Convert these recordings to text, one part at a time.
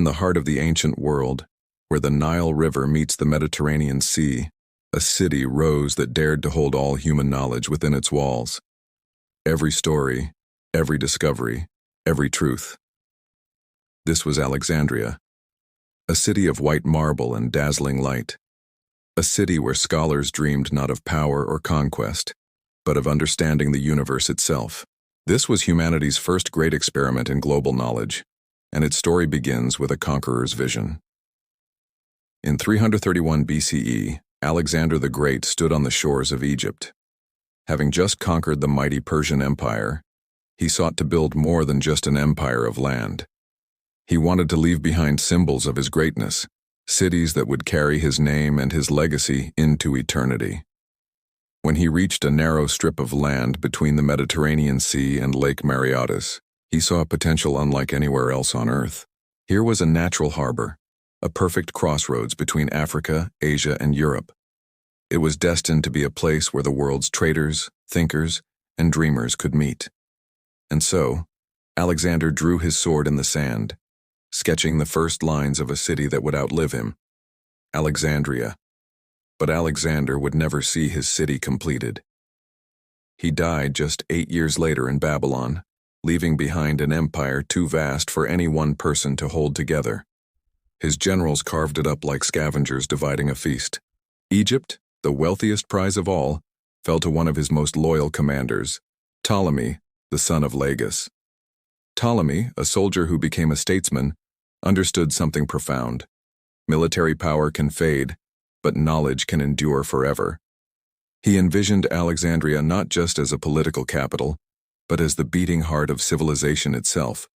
the heart of the ancient world, where the Nile River meets the Mediterranean Sea, a city rose that dared to hold all human knowledge within its walls. Every story, every discovery, every truth. This was Alexandria, a city of white marble and dazzling light, a city where scholars dreamed not of power or conquest, but of understanding the universe itself. This was humanity's first great experiment in global knowledge, and its story begins with a conqueror's vision. In 331 BCE, Alexander the Great stood on the shores of Egypt. Having just conquered the mighty Persian Empire, he sought to build more than just an empire of land. He wanted to leave behind symbols of his greatness, cities that would carry his name and his legacy into eternity. When he reached a narrow strip of land between the Mediterranean Sea and Lake Mareotis, he saw a potential unlike anywhere else on Earth. Here was a natural harbor, a perfect crossroads between Africa, Asia, and Europe. It was destined to be a place where the world's traders, thinkers, and dreamers could meet. And so, Alexander drew his sword in the sand, sketching the first lines of a city that would outlive him, Alexandria. But Alexander would never see his city completed. He died just 8 years later in Babylon, leaving behind an empire too vast for any one person to hold together. His generals carved it up like scavengers dividing a feast. Egypt, the wealthiest prize of all, fell to one of his most loyal commanders, Ptolemy, the son of Lagus. Ptolemy, a soldier who became a statesman, understood something profound. Military power can fade, but knowledge can endure forever. He envisioned Alexandria not just as a political capital, but as the beating heart of civilization itself,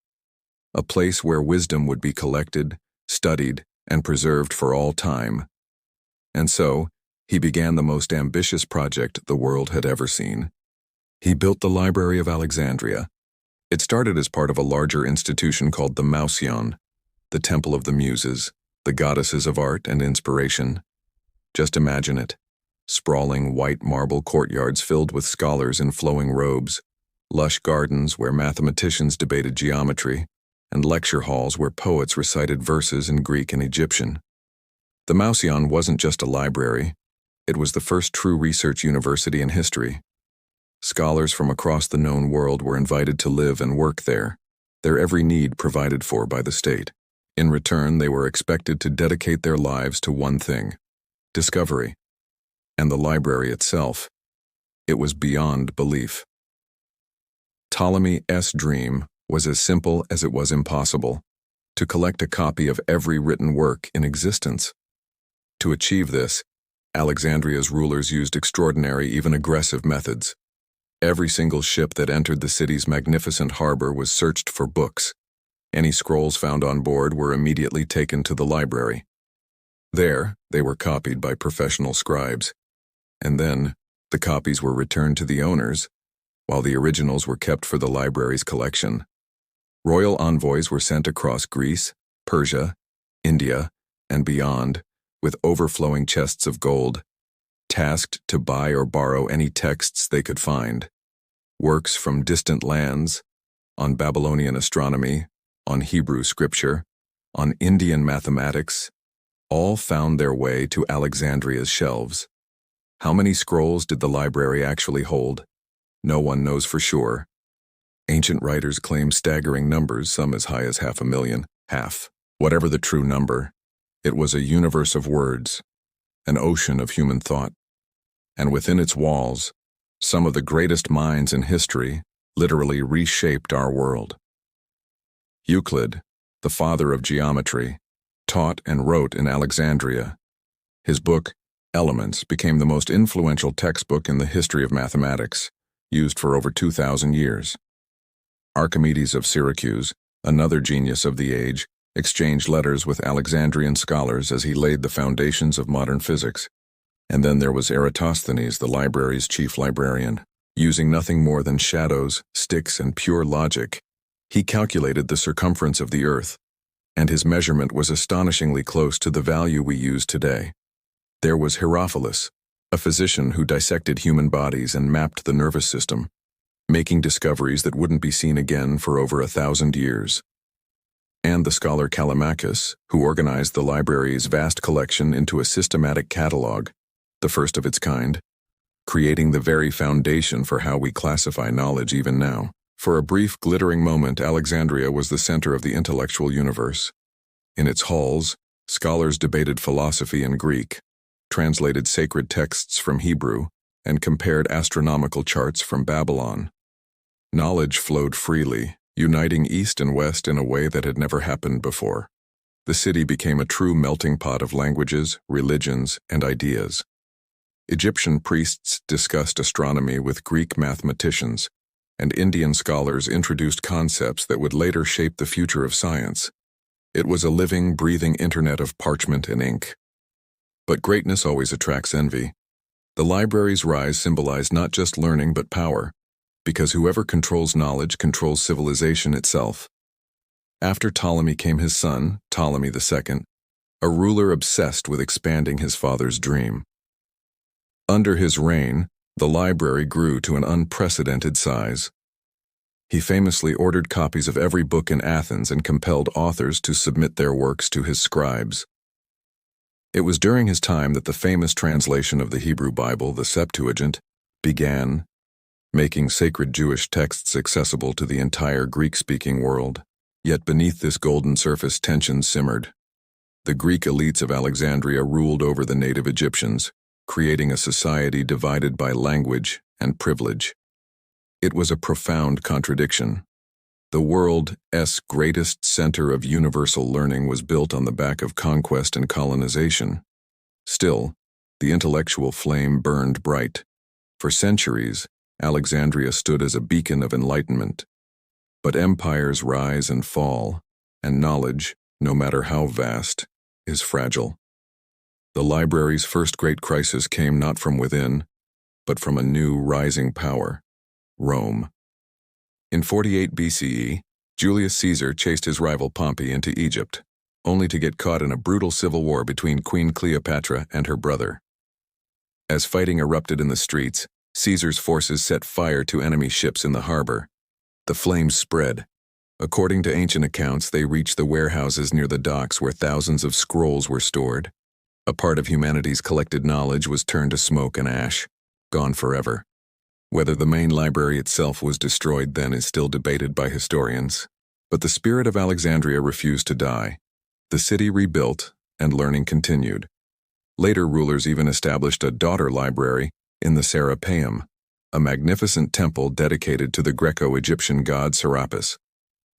a place where wisdom would be collected, studied, and preserved for all time. And so, he began the most ambitious project the world had ever seen. He built the Library of Alexandria. It started as part of a larger institution called the Mausion, the Temple of the Muses, the goddesses of art and inspiration. Just imagine it, sprawling white marble courtyards filled with scholars in flowing robes, lush gardens where mathematicians debated geometry, and lecture halls where poets recited verses in Greek and Egyptian. The Mausion wasn't just a library, it was the first true research university in history. Scholars from across the known world were invited to live and work there, their every need provided for by the state. In return, they were expected to dedicate their lives to one thing: discovery. And the library itself, it was beyond belief. Ptolemy's dream was as simple as it was impossible: to collect a copy of every written work in existence. To achieve this, Alexandria's rulers used extraordinary, even aggressive methods. Every single ship that entered the city's magnificent harbor was searched for books. Any scrolls found on board were immediately taken to the library. There, they were copied by professional scribes, and then the copies were returned to the owners, while the originals were kept for the library's collection. Royal envoys were sent across Greece, Persia, India, and beyond, with overflowing chests of gold, tasked to buy or borrow any texts they could find. Works from distant lands, on Babylonian astronomy, on Hebrew scripture, on Indian mathematics, all found their way to Alexandria's shelves. How many scrolls did the library actually hold? No one knows for sure. Ancient writers claim staggering numbers, some as high as 500,000, whatever the true number. It was a universe of words, an ocean of human thought. And within its walls, some of the greatest minds in history literally reshaped our world. Euclid, the father of geometry, taught and wrote in Alexandria. His book, Elements, became the most influential textbook in the history of mathematics, used for over 2,000 years. Archimedes of Syracuse, another genius of the age, exchanged letters with Alexandrian scholars as he laid the foundations of modern physics. And then there was Eratosthenes, the library's chief librarian. Using nothing more than shadows, sticks, and pure logic, he calculated the circumference of the Earth, and his measurement was astonishingly close to the value we use today. There was Herophilus, a physician who dissected human bodies and mapped the nervous system, making discoveries that wouldn't be seen again for over 1,000 years. and the scholar Callimachus, who organized the library's vast collection into a systematic catalog, the first of its kind, creating the very foundation for how we classify knowledge even now. For a brief, glittering moment, Alexandria was the center of the intellectual universe. In its halls, scholars debated philosophy in Greek, translated sacred texts from Hebrew, and compared astronomical charts from Babylon. Knowledge flowed freely, uniting East and West in a way that had never happened before. The city became a true melting pot of languages, religions, and ideas. Egyptian priests discussed astronomy with Greek mathematicians, and Indian scholars introduced concepts that would later shape the future of science. It was a living, breathing internet of parchment and ink. But greatness always attracts envy. The library's rise symbolized not just learning but power, because whoever controls knowledge controls civilization itself. After Ptolemy came his son, Ptolemy II, a ruler obsessed with expanding his father's dream. Under his reign, the library grew to an unprecedented size. He famously ordered copies of every book in Athens and compelled authors to submit their works to his scribes. It was during his time that the famous translation of the Hebrew Bible, the Septuagint, began, making sacred Jewish texts accessible to the entire Greek-speaking world. Yet beneath this golden surface, tensions simmered. The Greek elites of Alexandria ruled over the native Egyptians, creating a society divided by language and privilege. It was a profound contradiction. The world's greatest center of universal learning was built on the back of conquest and colonization. Still, the intellectual flame burned bright. For centuries, Alexandria stood as a beacon of enlightenment. But empires rise and fall, and knowledge, no matter how vast, is fragile. The library's first great crisis came not from within, but from a new rising power, Rome. In 48 BCE, Julius Caesar chased his rival Pompey into Egypt, only to get caught in a brutal civil war between Queen Cleopatra and her brother. As fighting erupted in the streets, Caesar's forces set fire to enemy ships in the harbor. The flames spread. According to ancient accounts, they reached the warehouses near the docks where thousands of scrolls were stored. A part of humanity's collected knowledge was turned to smoke and ash, gone forever. Whether the main library itself was destroyed then is still debated by historians. But the spirit of Alexandria refused to die. The city rebuilt, and learning continued. Later rulers even established a daughter library in the Serapeum, a magnificent temple dedicated to the Greco-Egyptian god Serapis.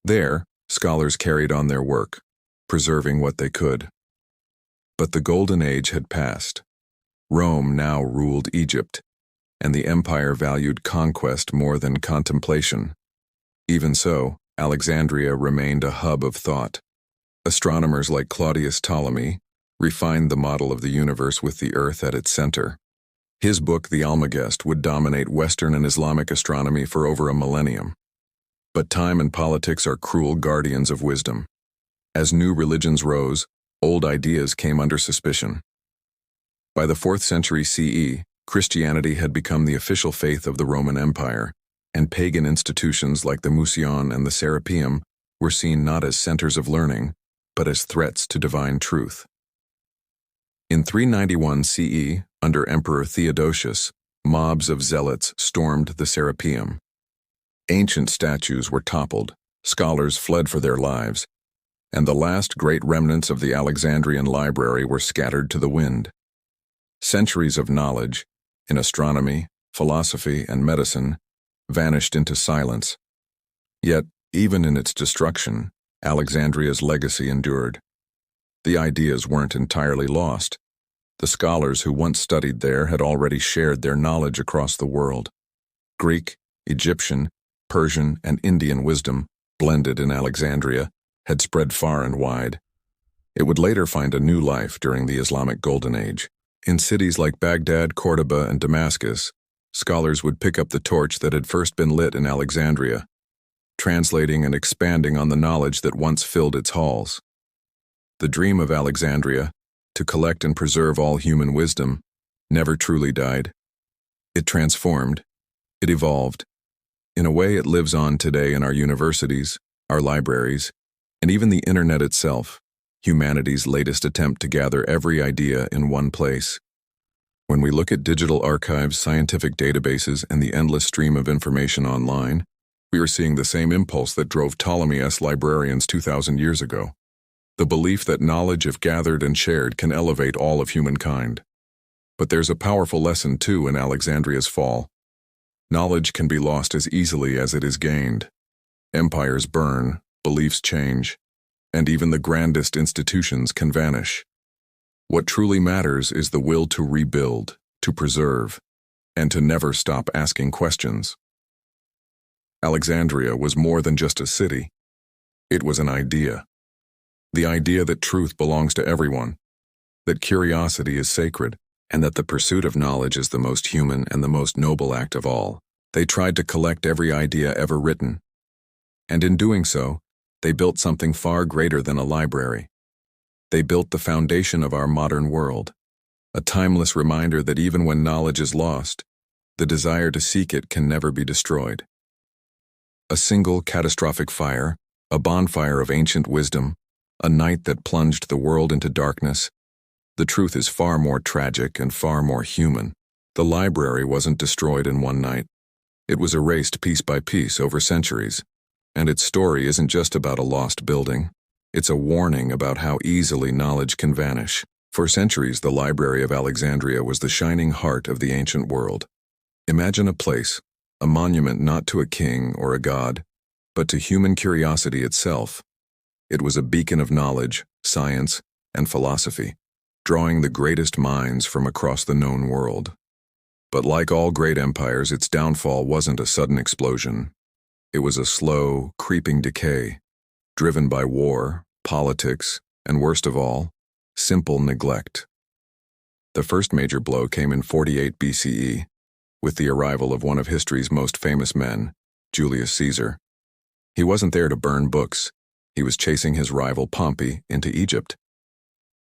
There, scholars carried on their work, preserving what they could. But the Golden Age had passed. Rome now ruled Egypt, and the empire valued conquest more than contemplation. Even so, Alexandria remained a hub of thought. Astronomers like Claudius Ptolemy refined the model of the universe with the Earth at its center. His book, The Almagest, would dominate Western and Islamic astronomy for over a millennium. But time and politics are cruel guardians of wisdom. As new religions rose, old ideas came under suspicion. By the 4th century CE, Christianity had become the official faith of the Roman Empire, and pagan institutions like the Museion and the Serapeum were seen not as centers of learning, but as threats to divine truth. In 391 CE, under Emperor Theodosius, mobs of zealots stormed the Serapeum. Ancient statues were toppled, scholars fled for their lives, and the last great remnants of the Alexandrian library were scattered to the wind. Centuries of knowledge, in astronomy, philosophy, and medicine, vanished into silence. Yet, even in its destruction, Alexandria's legacy endured. The ideas weren't entirely lost. The scholars who once studied there had already shared their knowledge across the world. Greek, Egyptian, Persian, and Indian wisdom, blended in Alexandria, had spread far and wide. It would later find a new life during the Islamic Golden Age. In cities like Baghdad, Cordoba, and Damascus, scholars would pick up the torch that had first been lit in Alexandria, translating and expanding on the knowledge that once filled its halls. The dream of Alexandria, to collect and preserve all human wisdom, never truly died. It transformed. It evolved. In a way, it lives on today in our universities, our libraries, And even the internet itself, humanity's latest attempt to gather every idea in one place. When we look at digital archives, scientific databases, and the endless stream of information online, we are seeing the same impulse that drove Ptolemy's librarians 2,000 years ago. The belief that knowledge, if gathered and shared, can elevate all of humankind. But there's a powerful lesson, too, in Alexandria's fall. Knowledge can be lost as easily as it is gained. Empires burn, beliefs change, and even the grandest institutions can vanish. What truly matters is the will to rebuild, to preserve, and to never stop asking questions. Alexandria was more than just a city. It was an idea. The idea that truth belongs to everyone, that curiosity is sacred, and that the pursuit of knowledge is the most human and the most noble act of all. They tried to collect every idea ever written. And in doing so, they built something far greater than a library. They built the foundation of our modern world, a timeless reminder that even when knowledge is lost, the desire to seek it can never be destroyed. A single catastrophic fire, a bonfire of ancient wisdom, a night that plunged the world into darkness. The truth is far more tragic and far more human. The library wasn't destroyed in one night. It was erased piece by piece over centuries. And its story isn't just about a lost building. It's a warning about how easily knowledge can vanish. For centuries, the Library of Alexandria was the shining heart of the ancient world. Imagine a place, a monument not to a king or a god, but to human curiosity itself. It was a beacon of knowledge, science, and philosophy, drawing the greatest minds from across the known world. But like all great empires, its downfall wasn't a sudden explosion. It was a slow, creeping decay, driven by war, politics, and worst of all, simple neglect. The first major blow came in 48 BCE, with the arrival of one of history's most famous men, Julius Caesar. He wasn't there to burn books. He was chasing his rival Pompey into Egypt.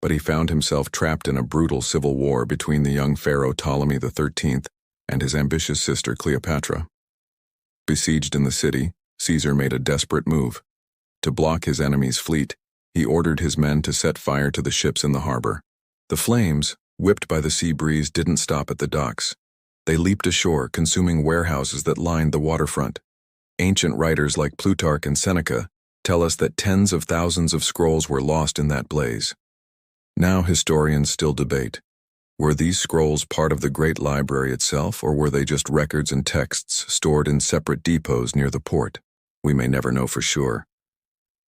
But he found himself trapped in a brutal civil war between the young pharaoh Ptolemy XIII and his ambitious sister Cleopatra. Besieged in the city, Caesar made a desperate move. To block his enemy's fleet, he ordered his men to set fire to the ships in the harbor. The flames, whipped by the sea breeze, didn't stop at the docks. They leaped ashore, consuming warehouses that lined the waterfront. Ancient writers like Plutarch and Seneca tell us that tens of thousands of scrolls were lost in that blaze. Now historians still debate. Were these scrolls part of the Great Library itself, or were they just records and texts stored in separate depots near the port? We may never know for sure.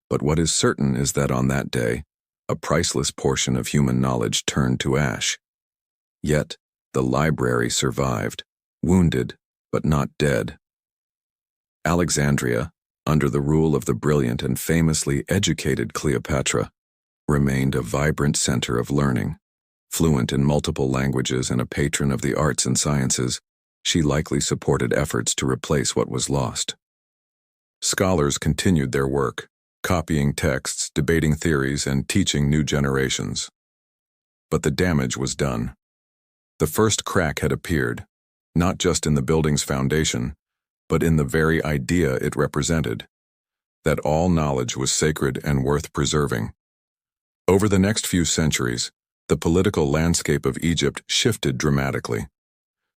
But what is certain is that on that day, a priceless portion of human knowledge turned to ash. Yet, the library survived, wounded, but not dead. Alexandria, under the rule of the brilliant and famously educated Cleopatra, remained a vibrant center of learning. Fluent in multiple languages and a patron of the arts and sciences, she likely supported efforts to replace what was lost. Scholars continued their work, copying texts, debating theories, and teaching new generations. But the damage was done. The first crack had appeared, not just in the building's foundation, but in the very idea it represented, that all knowledge was sacred and worth preserving. Over the next few centuries, the political landscape of Egypt shifted dramatically.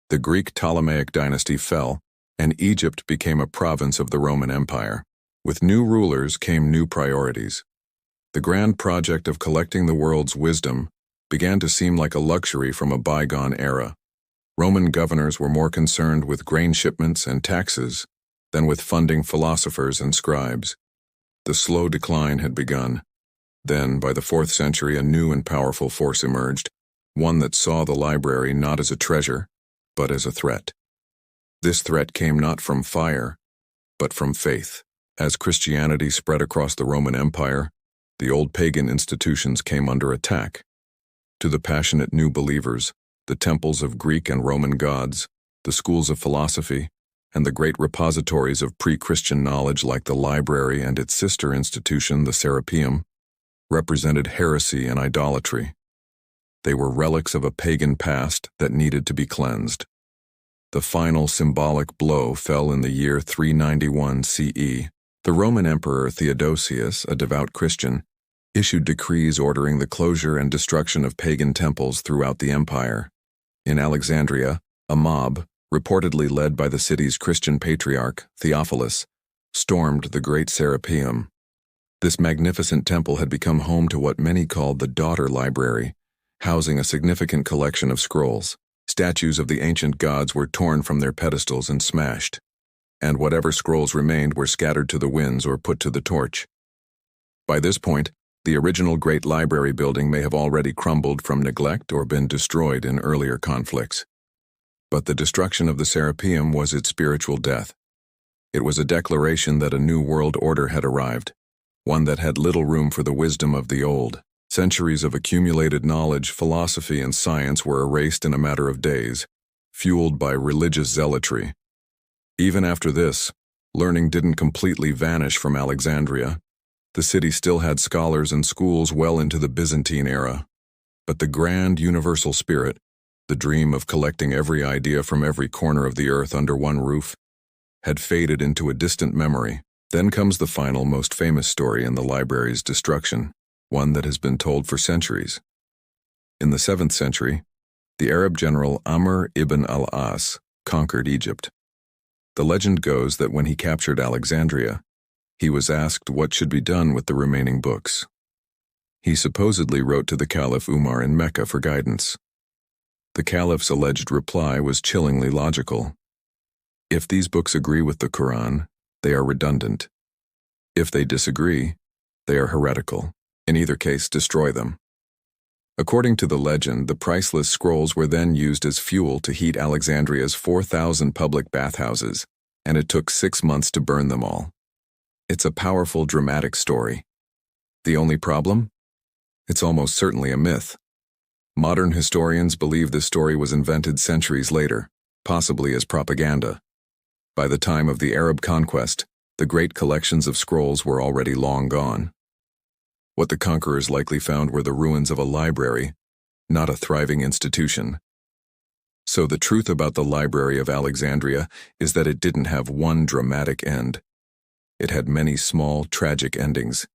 The Greek Ptolemaic dynasty fell, and Egypt became a province of the Roman Empire. With new rulers came new priorities. The grand project of collecting the world's wisdom began to seem like a luxury from a bygone era. Roman governors were more concerned with grain shipments and taxes than with funding philosophers and scribes. The slow decline had begun. Then, by the 4th century, a new and powerful force emerged, one that saw the library not as a treasure, but as a threat. This threat came not from fire, but from faith. As Christianity spread across the Roman Empire, the old pagan institutions came under attack. To the passionate new believers, the temples of Greek and Roman gods, the schools of philosophy, and the great repositories of pre-Christian knowledge like the library and its sister institution, the Serapeum, represented heresy and idolatry. They were relics of a pagan past that needed to be cleansed. The final symbolic blow fell in the year 391 CE, The Roman Emperor Theodosius, a devout Christian, issued decrees ordering the closure and destruction of pagan temples throughout the empire. In Alexandria, a mob, reportedly led by the city's Christian patriarch, Theophilus, stormed the Great Serapeum. This magnificent temple had become home to what many called the daughter library, housing a significant collection of scrolls. Statues of the ancient gods were torn from their pedestals and smashed, and whatever scrolls remained were scattered to the winds or put to the torch. By this point, the original Great Library building may have already crumbled from neglect or been destroyed in earlier conflicts. But the destruction of the Serapeum was its spiritual death. It was a declaration that a new world order had arrived, one that had little room for the wisdom of the old. Centuries of accumulated knowledge, philosophy, and science were erased in a matter of days, fueled by religious zealotry. Even after this, learning didn't completely vanish from Alexandria. The city still had scholars and schools well into the Byzantine era. But the grand universal spirit, the dream of collecting every idea from every corner of the earth under one roof, had faded into a distant memory. Then comes the final, most famous story in the library's destruction, one that has been told for centuries. In the 7th century, the Arab general Amr ibn al-As conquered Egypt. The legend goes that when he captured Alexandria, he was asked what should be done with the remaining books. He supposedly wrote to the Caliph Umar in Mecca for guidance. The Caliph's alleged reply was chillingly logical. If these books agree with the Quran, they are redundant. If they disagree, they are heretical. In either case, destroy them. According to the legend, the priceless scrolls were then used as fuel to heat Alexandria's 4,000 public bathhouses, and it took 6 months to burn them all. It's a powerful, dramatic story. The only problem? It's almost certainly a myth. Modern historians believe this story was invented centuries later, possibly as propaganda. By the time of the Arab conquest, the great collections of scrolls were already long gone. What the conquerors likely found were the ruins of a library, not a thriving institution. So the truth about the Library of Alexandria is that it didn't have one dramatic end. It had many small, tragic endings.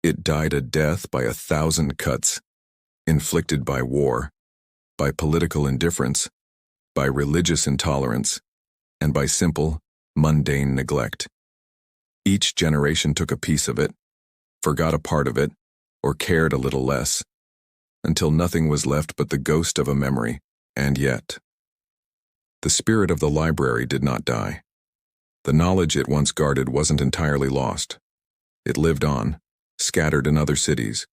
It died a death by 1,000 cuts, inflicted by war, by political indifference, by religious intolerance, and by simple, mundane neglect. Each generation took a piece of it, forgot a part of it, or cared a little less, until nothing was left but the ghost of a memory. And yet, the spirit of the library did not die. The knowledge it once guarded wasn't entirely lost. It lived on, scattered in other cities,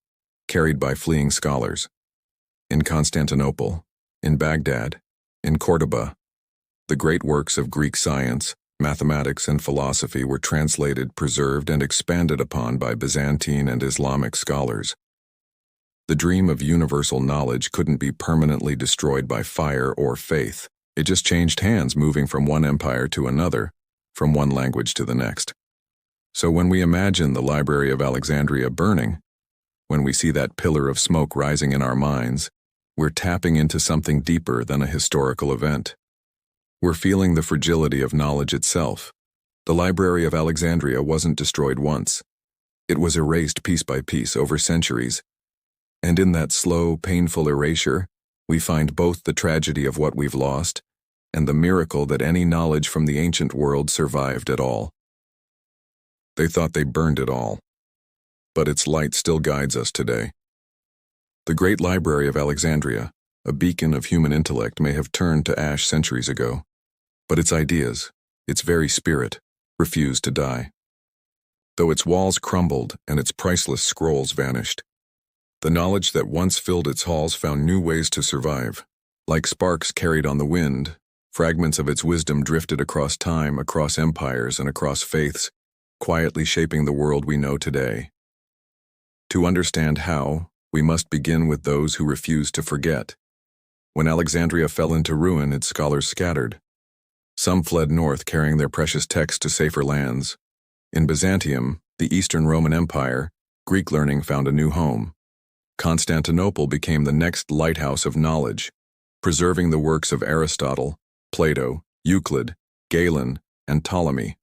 carried by fleeing scholars. In Constantinople, in Baghdad, in Cordoba, the great works of Greek science, mathematics, and philosophy were translated, preserved, and expanded upon by Byzantine and Islamic scholars. The dream of universal knowledge couldn't be permanently destroyed by fire or faith. It just changed hands, moving from one empire to another, from one language to the next. So when we imagine the Library of Alexandria burning, when we see that pillar of smoke rising in our minds, we're tapping into something deeper than a historical event. We're feeling the fragility of knowledge itself. The Library of Alexandria wasn't destroyed once. It was erased piece by piece over centuries. And in that slow, painful erasure, we find both the tragedy of what we've lost and the miracle that any knowledge from the ancient world survived at all. They thought they burned it all, but its light still guides us today. The Great Library of Alexandria, a beacon of human intellect, may have turned to ash centuries ago, but its ideas, its very spirit, refused to die. Though its walls crumbled and its priceless scrolls vanished, the knowledge that once filled its halls found new ways to survive. Like sparks carried on the wind, fragments of its wisdom drifted across time, across empires, and across faiths, quietly shaping the world we know today. To understand how, we must begin with those who refused to forget. When Alexandria fell into ruin, its scholars scattered. Some fled north, carrying their precious texts to safer lands. In Byzantium, the Eastern Roman Empire, Greek learning found a new home. Constantinople became the next lighthouse of knowledge, preserving the works of Aristotle, Plato, Euclid, Galen, and Ptolemy.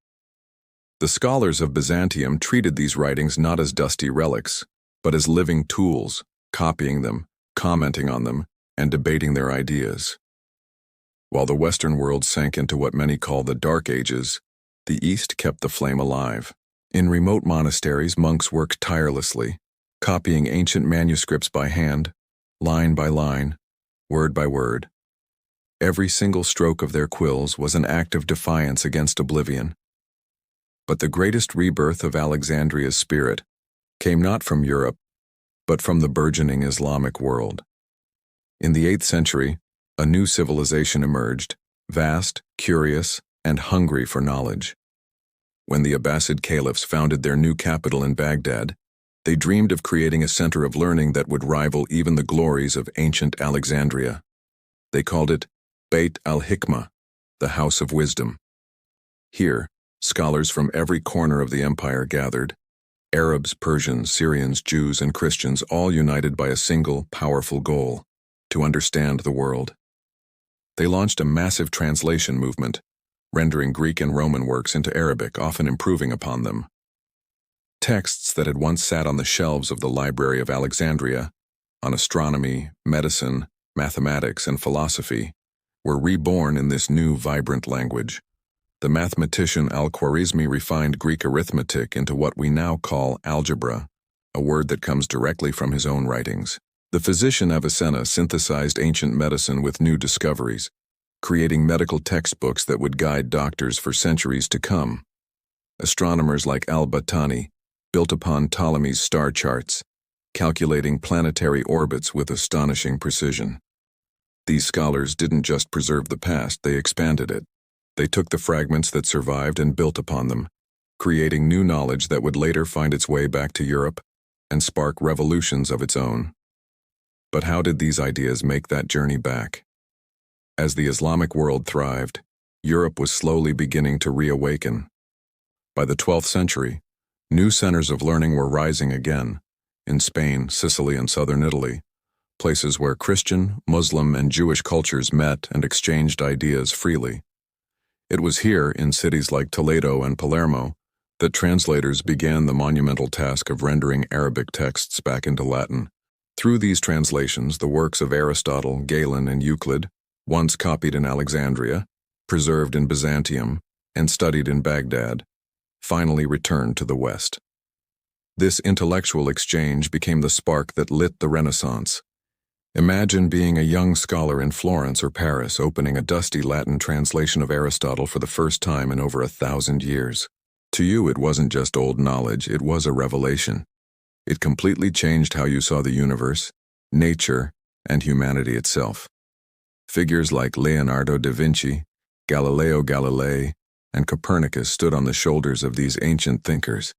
The scholars of Byzantium treated these writings not as dusty relics, but as living tools, copying them, commenting on them, and debating their ideas. While the Western world sank into what many call the Dark Ages, the East kept the flame alive. In remote monasteries, monks worked tirelessly, copying ancient manuscripts by hand, line by line, word by word. Every single stroke of their quills was an act of defiance against oblivion. But the greatest rebirth of Alexandria's spirit came not from Europe, but from the burgeoning Islamic world. In the 8th century, a new civilization emerged, vast, curious, and hungry for knowledge. When the Abbasid caliphs founded their new capital in Baghdad, they dreamed of creating a center of learning that would rival even the glories of ancient Alexandria. They called it Beit al-Hikmah, the House of Wisdom. Here, scholars from every corner of the empire gathered, Arabs, Persians, Syrians, Jews, and Christians, all united by a single, powerful goal: to understand the world. They launched a massive translation movement, rendering Greek and Roman works into Arabic, often improving upon them. Texts that had once sat on the shelves of the Library of Alexandria, on astronomy, medicine, mathematics, and philosophy, were reborn in this new, vibrant language. The mathematician Al-Khwarizmi refined Greek arithmetic into what we now call algebra, a word that comes directly from his own writings. The physician Avicenna synthesized ancient medicine with new discoveries, creating medical textbooks that would guide doctors for centuries to come. Astronomers like Al-Battani built upon Ptolemy's star charts, calculating planetary orbits with astonishing precision. These scholars didn't just preserve the past, they expanded it. They took the fragments that survived and built upon them, creating new knowledge that would later find its way back to Europe and spark revolutions of its own. But how did these ideas make that journey back? As the Islamic world thrived, Europe was slowly beginning to reawaken. By the 12th century, new centers of learning were rising again, in Spain, Sicily, and southern Italy, places where Christian, Muslim, and Jewish cultures met and exchanged ideas freely. It was here, in cities like Toledo and Palermo, that translators began the monumental task of rendering Arabic texts back into Latin. Through these translations, the works of Aristotle, Galen, and Euclid, once copied in Alexandria, preserved in Byzantium, and studied in Baghdad, finally returned to the West. This intellectual exchange became the spark that lit the Renaissance. Imagine being a young scholar in Florence or Paris opening a dusty Latin translation of Aristotle for the first time in over 1,000 years. To you, it wasn't just old knowledge, it was a revelation. It completely changed how you saw the universe, nature, and humanity itself. Figures like Leonardo da Vinci, Galileo Galilei, and Copernicus stood on the shoulders of these ancient thinkers.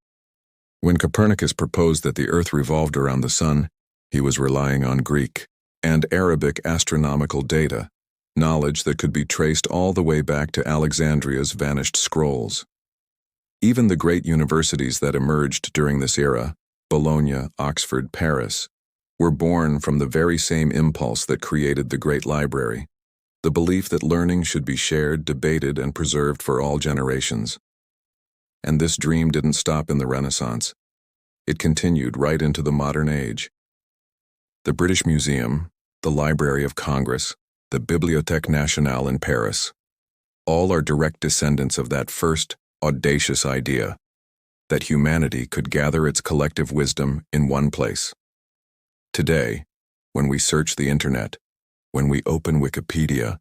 When Copernicus proposed that the Earth revolved around the sun, he was relying on Greek and Arabic astronomical data, knowledge that could be traced all the way back to Alexandria's vanished scrolls. Even the great universities that emerged during this era, Bologna, Oxford, Paris, were born from the very same impulse that created the Great Library, the belief that learning should be shared, debated, and preserved for all generations. And this dream didn't stop in the Renaissance. It continued right into the modern age. The British Museum, the Library of Congress, the Bibliothèque Nationale in Paris, all are direct descendants of that first, audacious idea that humanity could gather its collective wisdom in one place. Today, when we search the internet, when we open Wikipedia,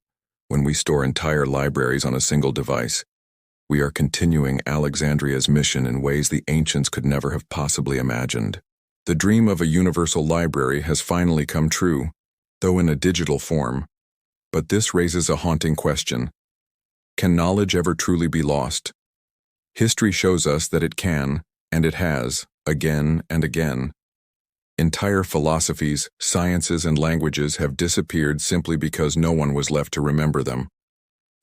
when we store entire libraries on a single device, we are continuing Alexandria's mission in ways the ancients could never have possibly imagined. The dream of a universal library has finally come true, though in a digital form. But this raises a haunting question. Can knowledge ever truly be lost? History shows us that it can, and it has, again and again. Entire philosophies, sciences, and languages have disappeared simply because no one was left to remember them.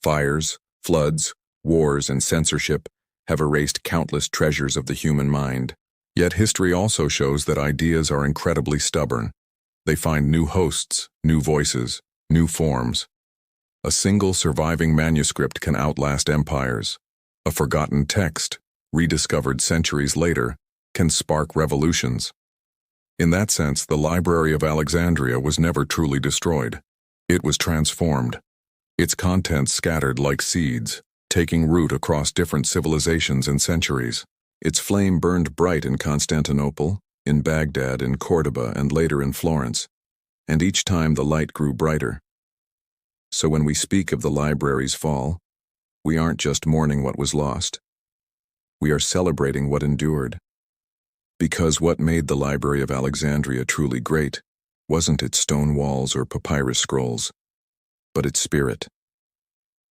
Fires, floods, wars, and censorship have erased countless treasures of the human mind. Yet history also shows that ideas are incredibly stubborn. They find new hosts, new voices, new forms. A single surviving manuscript can outlast empires. A forgotten text rediscovered centuries later, can spark revolutions. In that sense, the Library of Alexandria was never truly destroyed. It was transformed. Its contents scattered like seeds, taking root across different civilizations and centuries. Its flame burned bright in Constantinople, in Baghdad, in Cordoba, and later in Florence, and each time the light grew brighter. So when we speak of the library's fall, we aren't just mourning what was lost. We are celebrating what endured. Because what made the Library of Alexandria truly great wasn't its stone walls or papyrus scrolls, but its spirit.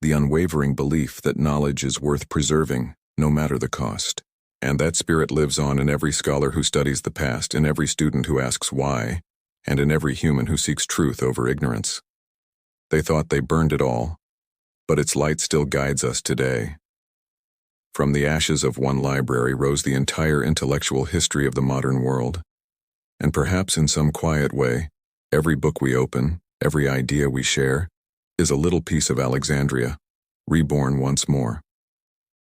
The unwavering belief that knowledge is worth preserving, no matter the cost. And that spirit lives on in every scholar who studies the past, in every student who asks why, and in every human who seeks truth over ignorance. They thought they burned it all, but its light still guides us today. From the ashes of one library rose the entire intellectual history of the modern world. And perhaps in some quiet way, every book we open, every idea we share, is a little piece of Alexandria, reborn once more.